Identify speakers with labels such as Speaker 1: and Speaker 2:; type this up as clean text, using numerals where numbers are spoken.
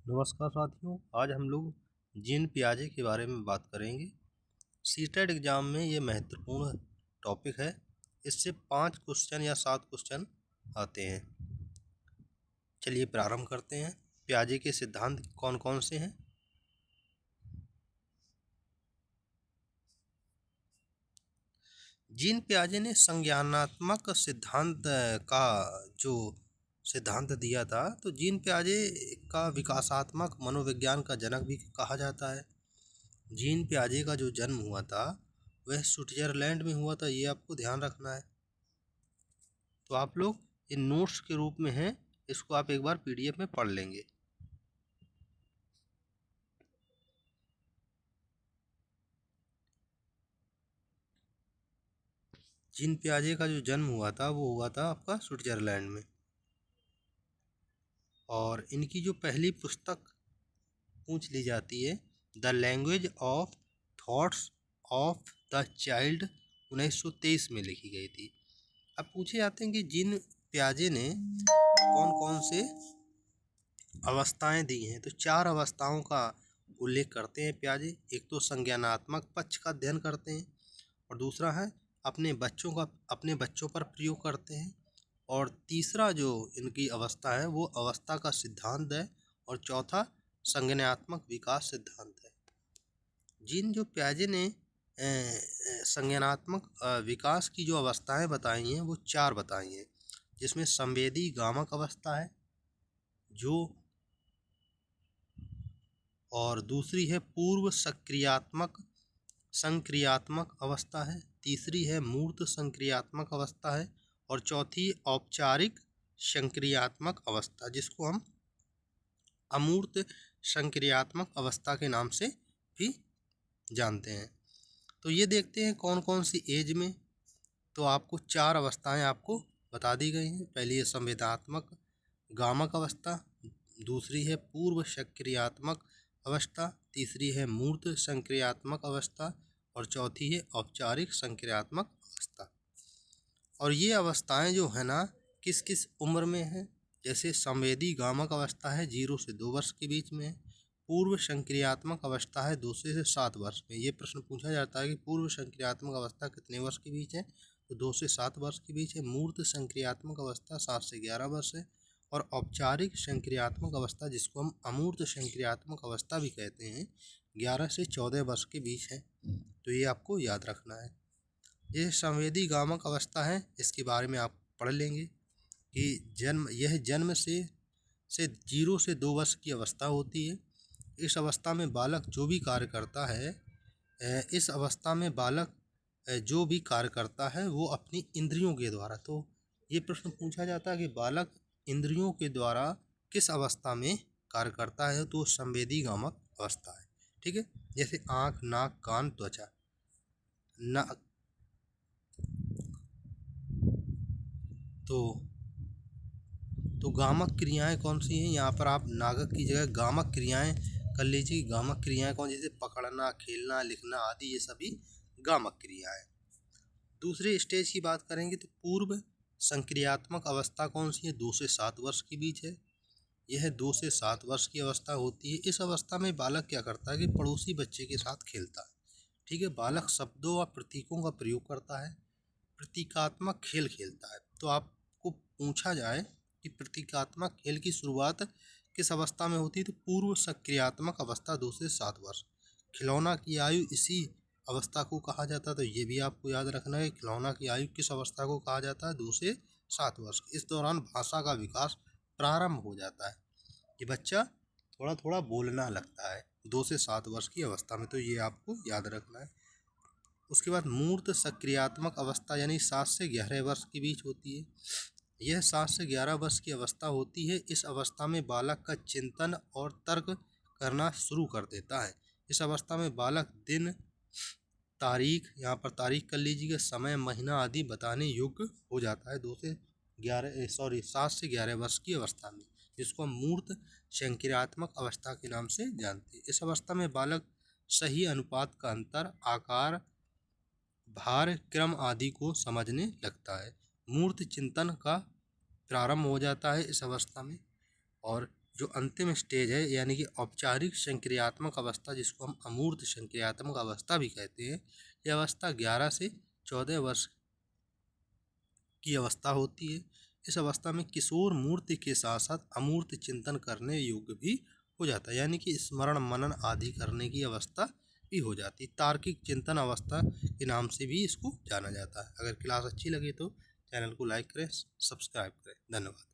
Speaker 1: नमस्कार साथियों, आज हम लोग जीन पियाजे के बारे में बात करेंगे। सीटेट एग्ज़ाम में ये महत्वपूर्ण टॉपिक है। इससे 5 क्वेश्चन या 7 क्वेश्चन आते हैं। चलिए प्रारंभ करते हैं। पियाजे के सिद्धांत कौन कौन से हैं? जीन पियाजे ने संज्ञानात्मक सिद्धांत का जो सिद्धांत दिया था, तो जीन पियाजे का विकासात्मक मनोविज्ञान का जनक भी कहा जाता है। जीन पियाजे का जो जन्म हुआ था वह स्विट्जरलैंड में हुआ था, ये आपको ध्यान रखना है। तो आप लोग ये नोट्स के रूप में हैं, इसको आप एक बार पीडीएफ में पढ़ लेंगे। जीन पियाजे का जो जन्म हुआ था वो हुआ था आपका स्विट्जरलैंड में। और इनकी जो पहली पुस्तक पूछ ली जाती है, the language of thoughts of the child, 1923 में लिखी गई थी। अब पूछे जाते हैं कि जीन पियाजे ने कौन कौन से अवस्थाएं दी हैं। तो 4 अवस्थाओं का उल्लेख करते हैं पियाजे। एक तो संज्ञानात्मक पक्ष का अध्ययन करते हैं, और दूसरा है अपने बच्चों पर प्रयोग करते हैं, और तीसरा जो इनकी अवस्था है वो अवस्था का सिद्धांत है, और चौथा संज्ञानात्मक विकास सिद्धांत है। जिन जो पियाजे ने संज्ञानात्मक विकास की जो अवस्थाएं बताई हैं वो 4 बताई हैं, जिसमें संवेदी गामक अवस्था है जो, और दूसरी है पूर्व संक्रियात्मक अवस्था है, तीसरी है मूर्त संक्रियात्मक अवस्था है, और चौथी औपचारिक संक्रियात्मक अवस्था, जिसको हम अमूर्त संक्रियात्मक अवस्था के नाम से भी जानते हैं। तो ये देखते हैं कौन कौन सी एज में। तो आपको 4 अवस्थाएं आपको बता दी गई हैं। पहली है संवेदात्मक गामक अवस्था, दूसरी है पूर्व संक्रियात्मक अवस्था, तीसरी है मूर्त संक्रियात्मक अवस्था, और चौथी है औपचारिक संक्रियात्मक अवस्था। और ये अवस्थाएं जो है ना, किस किस उम्र में है। जैसे संवेदी गामक अवस्था है 0 से 2 वर्ष के बीच में है। पूर्व संक्रियात्मक अवस्था है 2 से 7 वर्ष में। ये प्रश्न पूछा जाता है कि पूर्व संक्रियात्मक अवस्था कितने वर्ष के बीच है, तो 2 से 7 वर्ष के बीच है। मूर्त संक्रियात्मक अवस्था 7 से 11 वर्ष है, और औपचारिक संक्रियात्मक अवस्था, जिसको हम अमूर्त संक्रियात्मक अवस्था भी कहते हैं, 11 से 14 वर्ष के बीच है। तो ये आपको याद रखना है। ये संवेदी गामक अवस्था है, इसके बारे में आप पढ़ लेंगे कि जन्म से 0 से 2 वर्ष की अवस्था होती है। इस अवस्था में बालक जो भी कार्य करता है, इस अवस्था में बालक जो भी कार्य करता है वो अपनी इंद्रियों के द्वारा। तो ये प्रश्न पूछा जाता है कि बालक इंद्रियों के द्वारा किस अवस्था में कार्य करता है, तो संवेदी गामक अवस्था है। ठीक है, जैसे आँख, नाक, कान, त्वचा। ना तो तो गामक क्रियाएं कौन सी हैं? यहाँ पर आप नागक की जगह गामक क्रियाएं कर लीजिए। गामक क्रियाएं कौन, जैसे पकड़ना, खेलना, लिखना आदि, ये सभी गामक क्रियाएं। दूसरे स्टेज की बात करेंगे तो पूर्व संक्रियात्मक अवस्था कौन सी है? 2 से 7 वर्ष के बीच है। यह 2 से 7 वर्ष की अवस्था होती है। इस अवस्था में बालक क्या करता है कि पड़ोसी बच्चे के साथ खेलता है। ठीक है, बालक शब्दों व प्रतीकों का प्रयोग करता है, प्रतीकात्मक खेल खेलता है। तो आपको पूछा जाए कि प्रतीकात्मक खेल की शुरुआत किस अवस्था में होती है, तो पूर्व सक्रियात्मक अवस्था 2 से 7 वर्ष। खिलौना की आयु इसी अवस्था को कहा जाता है। तो ये भी आपको याद रखना है, खिलौना की आयु किस अवस्था को कहा जाता है? 2 से 7 वर्ष। इस दौरान भाषा का विकास प्रारंभ हो जाता है, ये बच्चा थोड़ा थोड़ा बोलना लगता है 2 से 7 वर्ष की अवस्था में। तो ये आपको याद रखना है। उसके बाद मूर्त सक्रियात्मक अवस्था यानी 7 से 11 वर्ष के बीच होती है। यह 7 से 11 वर्ष की अवस्था होती है। इस अवस्था में बालक का चिंतन और तर्क करना शुरू कर देता है। इस अवस्था में बालक दिन, तारीख, यहाँ पर तारीख कर लीजिएगा, समय, महीना आदि बताने योग्य हो जाता है 7 से 11 वर्ष की अवस्था में, जिसको हम मूर्त संक्रियात्मक अवस्था के नाम से जानते हैं। इस अवस्था में बालक सही अनुपात का अंतर, आकार, भार, क्रम आदि को समझने लगता है। मूर्त चिंतन का प्रारंभ हो जाता है इस अवस्था में। और जो अंतिम स्टेज है यानी कि औपचारिक संक्रियात्मक अवस्था, जिसको हम अमूर्त संक्रियात्मक अवस्था भी कहते हैं, यह अवस्था 11 से 14 वर्ष की अवस्था होती है। इस अवस्था में किशोर मूर्ति के साथ साथ अमूर्त चिंतन करने योग्य भी हो जाता है, यानी कि स्मरण मनन आदि करने की अवस्था भी हो जाती है। तार्किक चिंतन अवस्था के नाम से भी इसको जाना जाता है। अगर क्लास अच्छी लगे तो चैनल को लाइक करें, सब्सक्राइब करें। धन्यवाद।